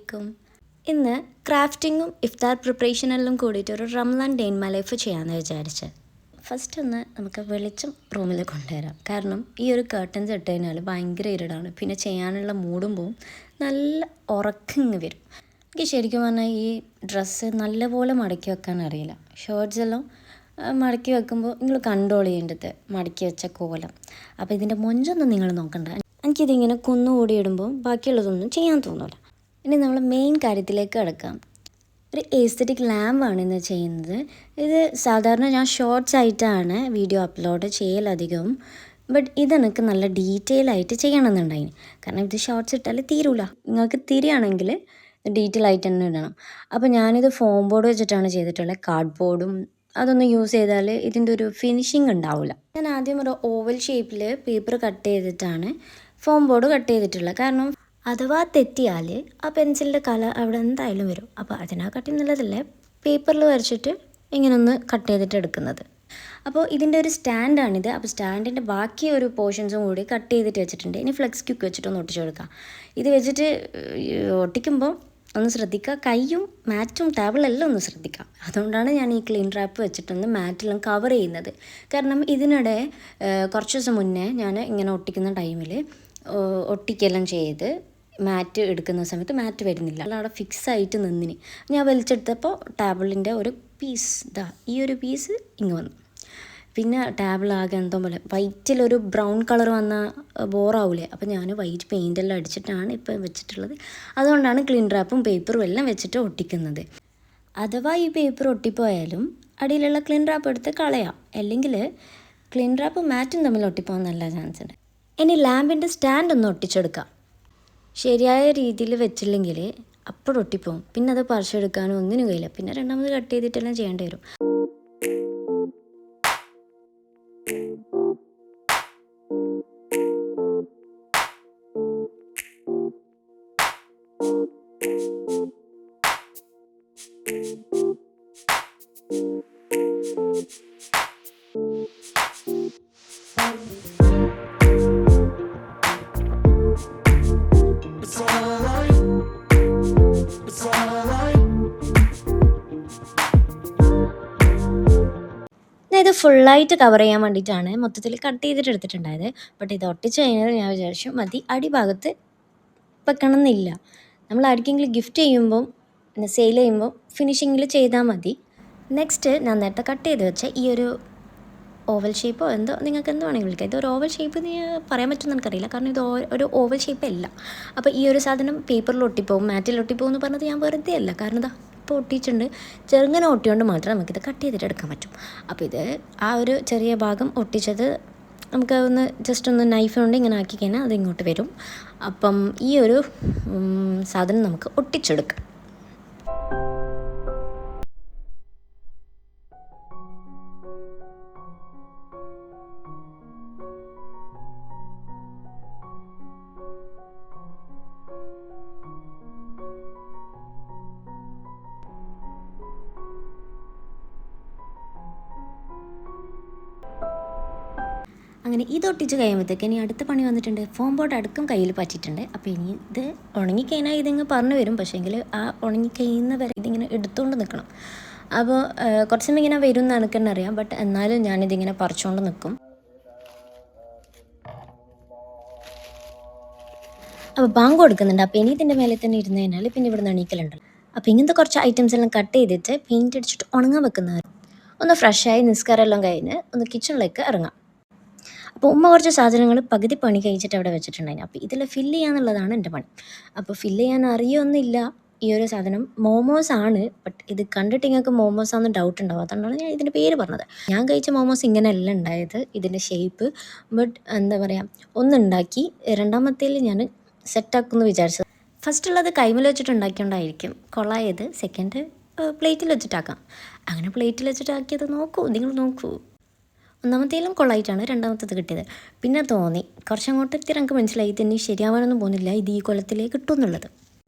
അലൈക്കും. ഇന്ന് ക്രാഫ്റ്റിങ്ങും ഇഫ്താർ പ്രിപ്പറേഷനെല്ലാം കൂടിയിട്ട് ഒരു Ramadan day in my life ചെയ്യാമെന്ന് വിചാരിച്ച്. ഫസ്റ്റ് ഒന്ന് നമുക്ക് വെളിച്ചം റൂമിൽ കൊണ്ടുവരാം. കാരണം ഈ ഒരു കർട്ടൻസ് ഇട്ട് കഴിഞ്ഞാൽ ഭയങ്കര ഇരുടാണ്. പിന്നെ ചെയ്യാനുള്ള മൂടും പോവും, നല്ല ഉറക്കിങ്ങ് വരും. എനിക്ക് ശരിക്കും പറഞ്ഞാൽ ഈ ഡ്രസ്സ് നല്ലപോലെ മടക്കി വെക്കാൻ അറിയില്ല. ഷർട്ട്സ് എല്ലാം മടക്കി വെക്കുമ്പോൾ നിങ്ങൾ കൺട്രോൾ ചെയ്യേണ്ടത് മടക്കി വെച്ച കോലം. അപ്പോൾ ഇതിൻ്റെ മൊഞ്ചൊന്നും നിങ്ങൾ നോക്കണ്ട. എനിക്കിതിങ്ങനെ കുന്നുകൂടി ഇടുമ്പോൾ ബാക്കിയുള്ളതൊന്നും ചെയ്യാൻ തോന്നില്ല. ഇനി നമ്മൾ മെയിൻ കാര്യത്തിലേക്ക് കിടക്കാം. ഒരു എസ്തെറ്റിക് ലാമ്പാണ് ഇന്ന് ചെയ്യുന്നത്. ഇത് സാധാരണ ഞാൻ ഷോർട്ട്സ് ആയിട്ടാണ് വീഡിയോ അപ്ലോഡ് ചെയ്യലധികവും. ബട്ട് ഇതെനിക്ക് നല്ല ഡീറ്റെയിൽ ആയിട്ട് ചെയ്യണമെന്നുണ്ടായിന്. കാരണം ഇത് ഷോർട്ട്സ് ഇട്ടാൽ തീരൂല. നിങ്ങൾക്ക് തിരിയാണെങ്കിൽ ഡീറ്റെയിൽ ആയിട്ട് തന്നെ ഇടണം. അപ്പോൾ ഞാനിത് ഫോം ബോർഡ് വെച്ചിട്ടാണ് ചെയ്തിട്ടുള്ളത്. കാർഡ് ബോർഡും അതൊന്നും യൂസ് ചെയ്താൽ ഇതിൻ്റെ ഒരു ഫിനിഷിങ് ഉണ്ടാവില്ല. ഞാൻ ആദ്യം ഒരു ഓവൽ ഷേപ്പിൽ പേപ്പർ കട്ട് ചെയ്തിട്ടാണ് ഫോം ബോർഡ് കട്ട് ചെയ്തിട്ടുള്ളത്. കാരണം അഥവാ തെറ്റിയാൽ ആ പെൻസിലിൻ്റെ കളർ അവിടെ എന്തായാലും വരും. അപ്പോൾ അതിനെക്കാട്ടി നല്ലതല്ലേ പേപ്പറിൽ വരച്ചിട്ട് ഇങ്ങനെ ഒന്ന് കട്ട് ചെയ്തിട്ട് എടുക്കുന്നത്. അപ്പോൾ ഇതിൻ്റെ ഒരു സ്റ്റാൻഡാണിത്. അപ്പോൾ സ്റ്റാൻഡിൻ്റെ ബാക്കി ഒരു പോർഷൻസും കൂടി കട്ട് ചെയ്തിട്ട് വെച്ചിട്ടുണ്ട്. ഇനി ഫ്ലെക്സ് ക്യൂക്ക് വെച്ചിട്ടൊന്ന് ഒട്ടിച്ച് കൊടുക്കാം. ഇത് വെച്ചിട്ട് ഒട്ടിക്കുമ്പോൾ ഒന്ന് ശ്രദ്ധിക്കുക, കൈയും മാറ്റും ടേബിളെല്ലാം ഒന്ന് ശ്രദ്ധിക്കാം. അതുകൊണ്ടാണ് ഞാൻ ഈ ക്ലീൻ റാപ്പ് വെച്ചിട്ടൊന്ന് മാറ്റെല്ലാം കവർ ചെയ്യുന്നത്. കാരണം ഇതിനിടെ കുറച്ച് ദിവസം മുന്നേ ഞാൻ ഇങ്ങനെ ഒട്ടിക്കുന്ന ടൈമിൽ ഒട്ടിക്കെല്ലാം ചെയ്ത് മാറ്റ് എടുക്കുന്ന സമയത്ത് മാറ്റ് വരുന്നില്ല, അവിടെ ഫിക്സ് ആയിട്ട് നിന്നിന്. ഞാൻ വലിച്ചെടുത്തപ്പോൾ ടേബിളിൻ്റെ ഒരു പീസ് ഈ ഒരു പീസ് ഇങ്ങ് വന്നു. പിന്നെ ടേബിൾ ആകെ എന്തോ പോലെ വൈറ്റിലൊരു ബ്രൗൺ കളർ വന്ന ബോറാവൂലേ. അപ്പോൾ ഞാൻ വൈറ്റ് പെയിൻ്റെല്ലാം അടിച്ചിട്ടാണ് ഇപ്പം വെച്ചിട്ടുള്ളത്. അതുകൊണ്ടാണ് ക്ലീൻ റാപ്പും പേപ്പറും എല്ലാം വെച്ചിട്ട് ഒട്ടിക്കുന്നത്. അഥവാ ഈ പേപ്പർ ഒട്ടിപ്പോയാലും അടിയിലുള്ള ക്ലീൻ റാപ്പ് എടുത്ത് കളയാം. അല്ലെങ്കിൽ ക്ലീൻ റാപ്പും മാറ്റും തമ്മിൽ ഒട്ടിപ്പോകാൻ നല്ല ചാൻസ് ഉണ്ട്. ഇനി ലാമ്പിൻ്റെ സ്റ്റാൻഡ് ഒന്ന് ഒട്ടിച്ചെടുക്കാം. ശരിയായ രീതിയിൽ വെച്ചില്ലെങ്കിൽ അപ്പോൾ ഒട്ടിപ്പോവും. പിന്നെ അത് പറിച്ചെടുക്കാനും ഒന്നിനും കഴിയില്ല. പിന്നെ രണ്ടാമത് കട്ട് ചെയ്തിട്ടെല്ലാം ചെയ്യേണ്ടി വരും. ഇത് ഫുള്ളായിട്ട് കവർ ചെയ്യാൻ വേണ്ടിയിട്ടാണ് മൊത്തത്തിൽ കട്ട് ചെയ്തിട്ട് എടുത്തിട്ടുണ്ടായത്. ബട്ട് ഇത് ഒട്ടിച്ച് കഴിഞ്ഞാൽ ഞാൻ വിചാരിച്ചു മതി, അടിഭാഗത്ത് വെക്കണം എന്നില്ല. നമ്മൾ ആർക്കെങ്കിലും ഗിഫ്റ്റ് ചെയ്യുമ്പം പിന്നെ സെയിൽ ചെയ്യുമ്പോൾ ഫിനിഷിങ്ങിൽ ചെയ്താൽ മതി. നെക്സ്റ്റ് ഞാൻ നേരത്തെ കട്ട് ചെയ്ത് വെച്ച ഈ ഒരു ഓവൽ ഷേപ്പോ എന്തോ നിങ്ങൾക്ക് എന്ത് വേണമെങ്കിൽ വിളിക്കാം. ഇതൊരു ഓവൽ ഷേപ്പ് പറയാൻ പറ്റുമെന്ന് എനിക്കറിയില്ല. കാരണം ഇത് ഒരു ഓവൽ ഷേപ്പ് അല്ല. അപ്പോൾ ഈ ഒരു സാധനം പേപ്പറിൽ ഒട്ടിപ്പോവും, മാറ്റിൽ ഒട്ടിപ്പോവും എന്ന് പറഞ്ഞത് ഞാൻ വെറുതെ അല്ല. കാരണം ഇതാ ഇപ്പോൾ ഒട്ടിച്ചിട്ടുണ്ട്. ചെറുങ്ങനെ ഒട്ടിയോണ്ട് മാത്രം നമുക്കിത് കട്ട് ചെയ്തിട്ട് എടുക്കാൻ പറ്റും. അപ്പോൾ ഇത് ആ ഒരു ചെറിയ ഭാഗം ഒട്ടിച്ചത് നമുക്ക് ഒന്ന് ജസ്റ്റ് ഒന്ന് നൈഫ് കൊണ്ട് ഇങ്ങനെ ആക്കി കഴിഞ്ഞാൽ അതിങ്ങോട്ട് വരും. അപ്പം ഈ ഒരു സാധനം നമുക്ക് ഒട്ടിച്ചെടുക്കാം. അങ്ങനെ ഇത് ഒട്ടിച്ച് കഴിയുമ്പോഴത്തേക്ക് ഇനി അടുത്ത പണി വന്നിട്ടുണ്ട്. ഫോം ബോർഡ് അടുക്കും കയ്യിൽ പറ്റിയിട്ടുണ്ട്. അപ്പോൾ ഇനി ഇത് ഉണങ്ങിക്കഴിഞ്ഞാൽ ഇതിങ്ങ് പറഞ്ഞു വരും. പക്ഷേങ്കിൽ ആ ഉണങ്ങിക്കഴിയുന്ന വരെ ഇതിങ്ങനെ എടുത്തുകൊണ്ട് നിൽക്കണം. അപ്പോൾ കുറച്ച് സമയം ഇങ്ങനെ വരും എന്ന് എനിക്ക് തന്നെ അറിയാം. ബട്ട് എന്നാലും ഞാനിതിങ്ങനെ പറിച്ചുകൊണ്ട് നിൽക്കും. അപ്പോൾ ബാങ്ക് കൊടുക്കുന്നുണ്ട്. അപ്പോൾ ഇനി ഇതിൻ്റെ മേലെ തന്നെ ഇരുന്ന് കഴിഞ്ഞാൽ പിന്നെ ഇവിടെ നിന്ന് എണീക്കലുണ്ടല്ലോ. അപ്പോൾ ഇങ്ങനത്തെ കുറച്ച് ഐറ്റംസ് എല്ലാം കട്ട് ചെയ്തിട്ട് പെയിൻറ്റ് അടിച്ചിട്ട് ഉണങ്ങാൻ വെക്കുന്നവർ ഒന്ന് ഫ്രഷായി നിസ്കാരമെല്ലാം കഴിഞ്ഞ് ഒന്ന് കിച്ചണിലേക്ക് ഇറങ്ങാം. അപ്പോൾ ഉമ്മ കുറച്ച് സാധനങ്ങൾ പകുതി പണി കഴിച്ചിട്ട് അവിടെ വെച്ചിട്ടുണ്ടായിരുന്നു. അപ്പോൾ ഇതിൽ ഫില്ല് ചെയ്യാന്നുള്ളതാണ് എൻ്റെ പണി. അപ്പോൾ ഫില്ല് ചെയ്യാൻ അറിയുമൊന്നുമില്ല. ഈ ഒരു സാധനം മോമോസ് ആണ്. ബട്ട് ഇത് കണ്ടിട്ട് നിങ്ങൾക്ക് മോമോസ് ആണെന്ന് ഡൗട്ട് ഉണ്ടാവും. അതുകൊണ്ടാണ് ഞാൻ ഇതിൻ്റെ പേര് പറഞ്ഞത്. ഞാൻ കഴിച്ച മോമോസ് ഇങ്ങനെയല്ല ഉണ്ടായത്, ഇതിൻ്റെ ഷേപ്പ്. ബട്ട് എന്താ പറയുക, ഒന്നുണ്ടാക്കി രണ്ടാമത്തേൽ ഞാൻ സെറ്റാക്കുമെന്ന് വിചാരിച്ചത്. ഫസ്റ്റുള്ളത് കൈമൽ വെച്ചിട്ട് ഉണ്ടാക്കിയോണ്ടായിരിക്കും കൊള്ളായത്. സെക്കൻഡ് പ്ലേറ്റിൽ വെച്ചിട്ടാക്കാം. അങ്ങനെ പ്ലേറ്റിൽ വെച്ചിട്ടാക്കിയത് നിങ്ങൾ നോക്കൂ. ഒന്നാമത്തേലും കൊള്ളായിട്ടാണ് രണ്ടാമത്തേത് കിട്ടിയത്. പിന്നെ തോന്നി കുറച്ചങ്ങോട്ട് എത്തി എനിക്ക് മനസ്സിലായി ഇതെന്നെ ശരിയാവാനൊന്നും പോകുന്നില്ല, ഇത് ഈ കൊല്ലത്തിലേക്ക് കിട്ടും എന്നുള്ളത്.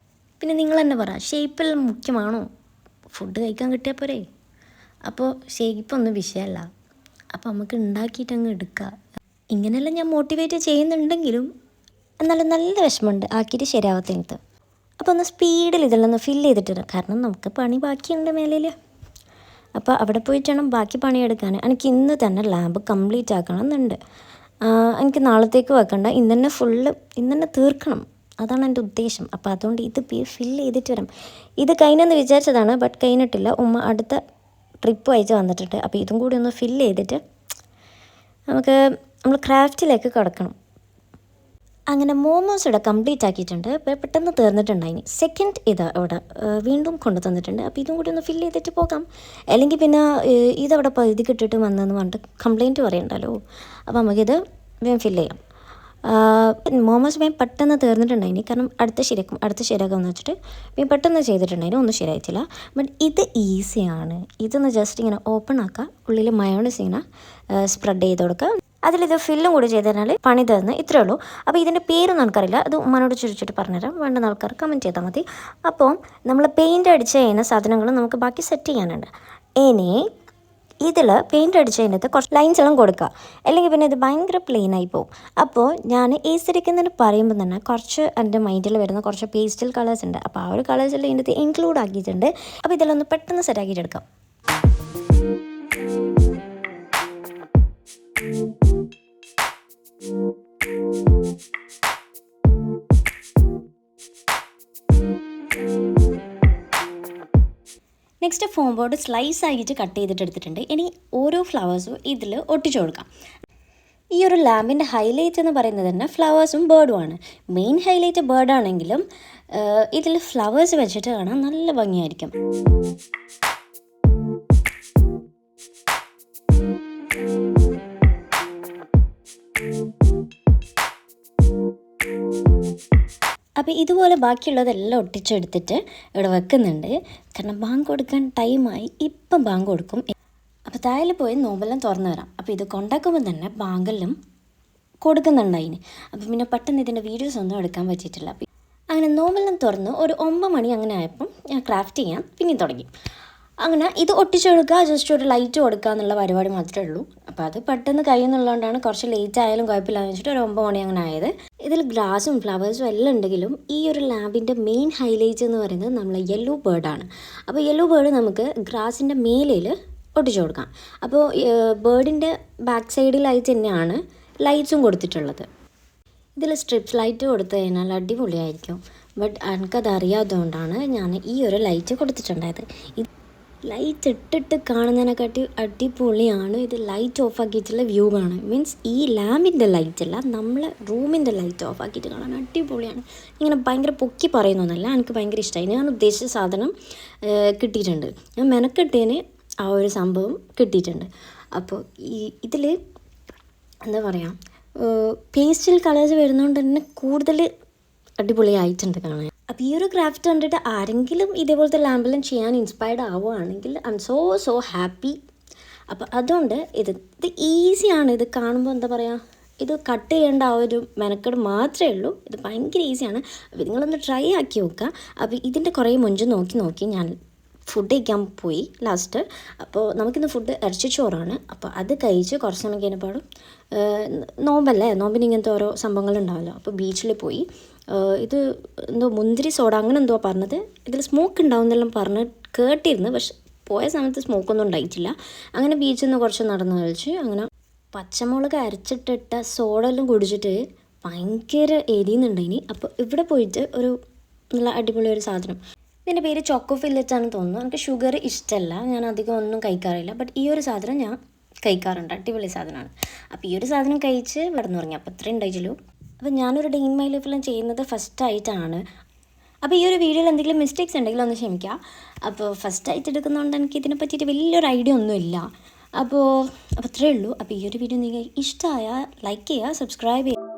പിന്നെ നിങ്ങൾ തന്നെ പറ, ഷേപ്പിൽ മുഖ്യമാണോ? ഫുഡ് കഴിക്കാൻ കിട്ടിയാൽ പോരെ. അപ്പോൾ ഷേപ്പൊന്നും വിഷയമല്ല. അപ്പോൾ നമുക്ക് ഉണ്ടാക്കിയിട്ട് അങ്ങ് എടുക്കുക. ഇങ്ങനെയെല്ലാം ഞാൻ മോട്ടിവേറ്റ് ചെയ്യുന്നുണ്ടെങ്കിലും എന്നാലും നല്ല വിഷമമുണ്ട് ആക്കിയിട്ട് ശരിയാവാത്തത്. അപ്പോൾ ഒന്ന് സ്പീഡിൽ ഇതെല്ലാം ഒന്ന് ഫില്ല് ചെയ്തിട്ട് തരാം, കാരണം നമുക്ക് പണി ബാക്കിയുണ്ട് മേലിൽ. അപ്പോൾ അവിടെ പോയിട്ട് വേണം ബാക്കി പണിയെടുക്കാൻ. എനിക്ക് ഇന്ന് തന്നെ ലാബ് കംപ്ലീറ്റ് ആക്കണം എന്നുണ്ട്. എനിക്ക് നാളത്തേക്ക് വെക്കണ്ട, ഇന്ന് തന്നെ തീർക്കണം, അതാണ് എൻ്റെ ഉദ്ദേശം. അപ്പോൾ അതുകൊണ്ട് ഇത് ഫില്ല് ചെയ്തിട്ട് വരാം. ഇത് കഴിഞ്ഞെന്ന് വിചാരിച്ചതാണ്, ബട്ട് കഴിഞ്ഞിട്ടില്ല. ഉമ്മ അടുത്ത ട്രിപ്പ് അയച്ച് വന്നിട്ടുണ്ട്. അപ്പോൾ ഇതും കൂടി ഒന്ന് ഫില്ല് ചെയ്തിട്ട് നമ്മൾ ക്രാഫ്റ്റിലേക്ക് കിടക്കണം. അങ്ങനെ മോമോസ് ഇവിടെ കംപ്ലീറ്റ് ആക്കിയിട്ടുണ്ട്. പെട്ടെന്ന് തീർന്നിട്ടുണ്ടായിനി. സെക്കൻഡ് ഇവിടെ വീണ്ടും കൊണ്ടു തന്നിട്ടുണ്ട്. അപ്പോൾ ഇതും കൂടി ഒന്ന് ഫില്ല് ചെയ്തിട്ട് പോകാം. അല്ലെങ്കിൽ പിന്നെ ഇതവിടെ പകുതി കിട്ടിയിട്ട് വന്നതെന്ന് പറഞ്ഞിട്ട് കംപ്ലയിൻറ്റ് പറയണ്ടല്ലോ. അപ്പോൾ നമുക്കിത് വേഗം ഫില്ല് ചെയ്യാം. മോമോസ് വേഗം പെട്ടെന്ന് തീർന്നിട്ടുണ്ടായിനി, കാരണം അടുത്ത ശരിയാക്കാമെന്ന് വെച്ചിട്ട് വേഗം പെട്ടെന്ന് ചെയ്തിട്ടുണ്ടായിനി. ഒന്നും ശരിയായിട്ടില്ല. ബട്ട് ഇത് ഈസിയാണ്. ഇതൊന്ന് ജസ്റ്റ് ഇങ്ങനെ ഓപ്പൺ ആക്കുക, ഉള്ളിൽ മയോണൈസ് ഇങ്ങനെ സ്പ്രെഡ് ചെയ്ത് കൊടുക്കുക. അതിലിത് ഫില്ലും കൂടി ചെയ്ത് തന്നാൽ പണി തരുന്ന ഇത്രയേ ഉള്ളൂ. അപ്പോൾ ഇതിൻ്റെ പേരൊന്നും എനിക്കറിയില്ല, അത് ഉമ്മനോട് ചോദിച്ചിട്ട് പറഞ്ഞുതരാം. വേണ്ടുന്ന ആൾക്കാർ കമൻറ്റ് ചെയ്താൽ മതി. അപ്പോൾ നമ്മൾ പെയിൻറ്റ് അടിച്ച് ചെയ്യുന്ന സാധനങ്ങൾ നമുക്ക് ബാക്കി സെറ്റ് ചെയ്യാനുണ്ട്. ഇനി ഇതിൽ പെയിൻറ്റ് അടിച്ച് കഴിഞ്ഞിട്ട് കുറച്ച് ലൈൻസ് എല്ലാം കൊടുക്കുക, അല്ലെങ്കിൽ പിന്നെ ഇത് ഭയങ്കര പ്ലെയിനായി പോകും. അപ്പോൾ ഞാൻ ഏസ്തെറ്റിക്കെന്ന് പറയുമ്പോൾ തന്നെ കുറച്ച് എൻ്റെ മൈൻഡിൽ വരുന്ന കുറച്ച് പേസ്റ്റൽ കളേഴ്സ് ഉണ്ട്. അപ്പോൾ ആ ഒരു കളേഴ്സെല്ലാം ഇതിൻ്റെ ഇൻക്ലൂഡ് ആക്കിയിട്ടുണ്ട്. അപ്പോൾ ഇതെല്ലാം ഒന്ന് പെട്ടെന്ന് സെറ്റ് ആക്കിയിട്ട് എടുക്കാം. നെക്സ്റ്റ് ഫോം ബോർഡ് സ്ലൈസ് ആയിട്ട് കട്ട് ചെയ്തിട്ട് എടുത്തിട്ടുണ്ട്. ഇനി ഓരോ ഫ്ലവേഴ്സും ഇതിൽ ഒട്ടിച്ചു കൊടുക്കാം. ഈ ഒരു ലാമ്പിൻ്റെ ഹൈലൈറ്റ് എന്ന് പറയുന്നത് തന്നെ ഫ്ലവേഴ്സും ബേർഡുമാണ്. മെയിൻ ഹൈലൈറ്റ് ബേർഡാണെങ്കിലും ഇതിൽ ഫ്ലവേഴ്സ് വെച്ചിട്ട് കാണാൻ നല്ല ഭംഗിയായിരിക്കും. അപ്പോൾ ഇതുപോലെ ബാക്കിയുള്ളതെല്ലാം ഒട്ടിച്ചെടുത്തിട്ട് ഇവിടെ വെക്കുന്നുണ്ട്. കാരണം ബാങ്ക് കൊടുക്കാൻ ടൈമായി, ഇപ്പം ബാങ്ക് കൊടുക്കും. അപ്പോൾ താഴെ പോയി നോമ്പെല്ലാം തുറന്നു വരാം. അപ്പോൾ ഇത് കൊണ്ടാക്കുമ്പോൾ തന്നെ ബാങ്കെല്ലാം കൊടുക്കുന്നുണ്ടായിന്. അപ്പോൾ പിന്നെ പെട്ടെന്ന് ഇതിൻ്റെ വീഡിയോസ് ഒന്നും എടുക്കാൻ പറ്റിയിട്ടില്ല. അങ്ങനെ നോമ്പെല്ലാം തുറന്ന് ഒരു 9 മണി അങ്ങനെ ആയപ്പം ഞാൻ ക്രാഫ്റ്റ് ചെയ്യാൻ പിന്നെ തുടങ്ങി. അങ്ങനെ ഇത് ഒട്ടിച്ചെടുക്കുക, ജസ്റ്റ് ഒരു ലൈറ്റ് കൊടുക്കുക എന്നുള്ള പരിപാടി മാത്രമേ ഉള്ളൂ. അപ്പോൾ അത് പെട്ടെന്ന് കഴിയുന്നുള്ളതുകൊണ്ടാണ് കുറച്ച് ലേറ്റ് ആയാലും കുഴപ്പമില്ലാന്ന് വെച്ചിട്ട് ഒരു 9 മണി അങ്ങനെ ആയത്. ഇതിൽ ഗ്രാസും ഫ്ലവേഴ്സും എല്ലാം ഉണ്ടെങ്കിലും ഈ ഒരു ലാമ്പിൻ്റെ മെയിൻ ഹൈലൈറ്റ് എന്ന് പറയുന്നത് നമ്മളെ യെല്ലോ ബേർഡാണ്. അപ്പോൾ യെല്ലോ ബേർഡ് നമുക്ക് ഗ്രാസിൻ്റെ മേലയിൽ ഒട്ടിച്ചു കൊടുക്കാം. അപ്പോൾ ബേർഡിൻ്റെ ബാക്ക് സൈഡിലായിട്ട് തന്നെയാണ് ലൈറ്റ്സും കൊടുത്തിട്ടുള്ളത്. ഇതിൽ സ്ട്രിപ്സ് ലൈറ്റ് കൊടുത്തു കഴിഞ്ഞാൽ അടിപൊളിയായിരിക്കും. ബട്ട് എനിക്കത് അറിയാത്തതുകൊണ്ടാണ് ഞാൻ ഈ ഒരു ലൈറ്റ് കൊടുത്തിട്ടുണ്ടായത്. ലൈറ്റ് ഇട്ടിട്ട് കാണുന്നതിനെക്കാട്ടി അടിപൊളിയാണ് ഇത് ലൈറ്റ് ഓഫ് ആക്കിയിട്ടുള്ള വ്യൂ കാണാൻ. മീൻസ് ഈ ലാമ്പിൻ്റെ ലൈറ്റ് അല്ല, നമ്മളെ റൂമിൻ്റെ ലൈറ്റ് ഓഫ് ആക്കിയിട്ട് കാണാൻ അടിപൊളിയാണ്. ഇങ്ങനെ ഭയങ്കര പൊക്കി പറയുന്നൊന്നല്ല, എനിക്ക് ഭയങ്കര ഇഷ്ടമായി. ഞാൻ ഉദ്ദേശിച്ച സാധനം കിട്ടിയിട്ടുണ്ട്. ഞാൻ മെനക്കെട്ടതിന് ആ ഒരു സംഭവം കിട്ടിയിട്ടുണ്ട്. അപ്പോൾ ഇതിൽ എന്താ പറയുക, പേസ്റ്റൽ കളേഴ്സ് വരുന്നതുകൊണ്ട് തന്നെ കൂടുതൽ അടിപൊളിയായിട്ടുണ്ട് കാണാൻ. അപ്പോൾ ഈ ഒരു ക്രാഫ്റ്റ് കണ്ടിട്ട് ആരെങ്കിലും ഇതേപോലത്തെ ലാമ്പെല്ലാം ചെയ്യാൻ ഇൻസ്പയർഡ് ആവുകയാണെങ്കിൽ ഐ എം സോ ഹാപ്പി. അപ്പോൾ അതുകൊണ്ട് ഇത് ഈസിയാണ്. ഇത് കാണുമ്പോൾ എന്താ പറയുക, ഇത് കട്ട് ചെയ്യേണ്ട ആ ഒരു മെനക്കെട് മാത്രമേ ഉള്ളൂ. ഇത് ഭയങ്കര ഈസിയാണ്. അപ്പോൾ നിങ്ങളൊന്ന് ട്രൈ ആക്കി നോക്കുക. അപ്പോൾ ഇതിൻ്റെ കുറേ മുഞ്ച് നോക്കി ഞാൻ ഫുഡ് കഴിക്കാൻ പോയി ലാസ്റ്റ്. അപ്പോൾ നമുക്കിന്ന് ഫുഡ് ഇറച്ചിച്ചോറാണ്. അപ്പോൾ അത് കഴിച്ച് കുറച്ച് സമയം കഴിഞ്ഞപ്പോഴും നോമ്പല്ലേ, നോമ്പിന് ഇങ്ങനത്തെ ഓരോ സംഭവങ്ങളുണ്ടാവല്ലോ. അപ്പോൾ ബീച്ചിൽ പോയി. ഇത് എന്തോ മുന്തിരി സോഡ അങ്ങനെ എന്തോ പറഞ്ഞത്, ഇതിൽ സ്മോക്ക് ഉണ്ടാവുന്നെല്ലാം പറഞ്ഞ് കേട്ടിരുന്നു. പക്ഷെ പോയ സമയത്ത് സ്മോക്കൊന്നും ഉണ്ടായിട്ടില്ല. അങ്ങനെ ബീച്ചിൽ നിന്ന് കുറച്ച് നടന്ന് കളിച്ച് അങ്ങനെ പച്ചമുളക് അരച്ചിട്ടിട്ട സോഡ എല്ലാം കുടിച്ചിട്ട് ഭയങ്കര എരിയുന്നുണ്ടായിനി. അപ്പോൾ ഇവിടെ പോയിട്ട് ഒരു നല്ല അടിപൊളി ഒരു സാധനം, ഇതിൻ്റെ പേര് ചോക്കോ ഫില്ലറ്റാണെന്ന് തോന്നുന്നു. എനിക്ക് ഷുഗർ ഇഷ്ടമല്ല, ഞാൻ അധികം ഒന്നും കഴിക്കാറില്ല. ബട്ട് ഈ ഒരു സാധനം ഞാൻ കഴിക്കാറുണ്ട്, അടിപൊളി സാധനമാണ്. അപ്പോൾ ഈ ഒരു സാധനം കഴിച്ച് കിടന്നു തുടങ്ങി. അപ്പോൾ ഇത്രയും ഉണ്ടായിച്ചുള്ളൂ. അപ്പോൾ ഞാനൊരു ഡേ ഇൻ മൈ ലൈഫിലും ചെയ്യുന്നത് ഫസ്റ്റായിട്ടാണ്. അപ്പോൾ ഈ ഒരു വീഡിയോയിൽ എന്തെങ്കിലും മിസ്റ്റേക്സ് ഉണ്ടെങ്കിൽ ഒന്ന് ക്ഷമിക്കുക. അപ്പോൾ ഫസ്റ്റായിട്ട് എടുക്കുന്നതുകൊണ്ട് എനിക്ക് ഇതിനെ പറ്റിയിട്ട് വലിയൊരു ഐഡിയ ഒന്നുമില്ല. അപ്പോൾ അത്രയേ ഉള്ളൂ. അപ്പോൾ ഈ ഒരു വീഡിയോ നിങ്ങൾക്ക് ഇഷ്ടമായാൽ ലൈക്ക് ചെയ്യുക, സബ്സ്ക്രൈബ് ചെയ്യുക.